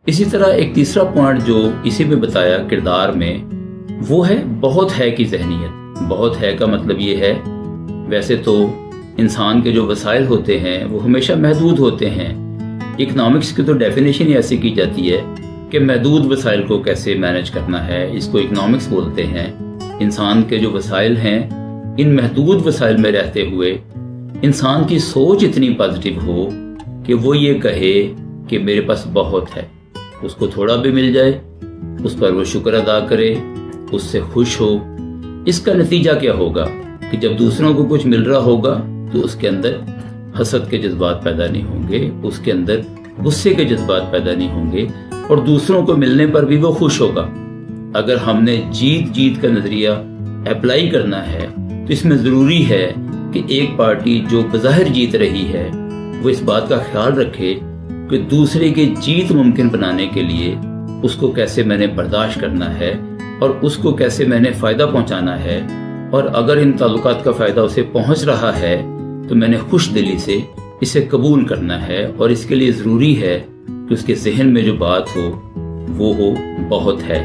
इसी तरह एक तीसरा पॉइंट जो इसी में बताया किरदार में, वो है बहुत है की जहनीत। बहुत है का मतलब ये है, वैसे तो इंसान के जो वसाइल होते हैं वो हमेशा महदूद होते हैं। इकोनॉमिक्स की तो डेफिनेशन ही ऐसी की जाती है कि महदूद वसाइल को कैसे मैनेज करना है, इसको इकोनॉमिक्स बोलते हैं। इंसान के जो वसाइल हैं, इन महदूद वसाइल में रहते हुए इंसान की सोच इतनी पॉजिटिव हो कि वो ये कहे कि मेरे पास बहुत है, उसको थोड़ा भी मिल जाए उस पर वो शुक्र अदा करे, उससे खुश हो। इसका नतीजा क्या होगा कि जब दूसरों को कुछ मिल रहा होगा तो उसके अंदर हसद के जज्बात पैदा नहीं होंगे, उसके अंदर गुस्से के जज्बात पैदा नहीं होंगे, और दूसरों को मिलने पर भी वो खुश होगा। अगर हमने जीत जीत का नजरिया अप्लाई करना है तो इसमें जरूरी है कि एक पार्टी जो बज़ाहिर जीत रही है वो इस बात का ख्याल रखे कि दूसरे की जीत मुमकिन बनाने के लिए उसको कैसे मैंने बर्दाश्त करना है और उसको कैसे मैंने फायदा पहुंचाना है, और अगर इन ताल्लुकात का फायदा उसे पहुंच रहा है तो मैंने खुश दिली से इसे कबूल करना है। और इसके लिए जरूरी है कि उसके जहन में जो बात हो वो हो बहुत है।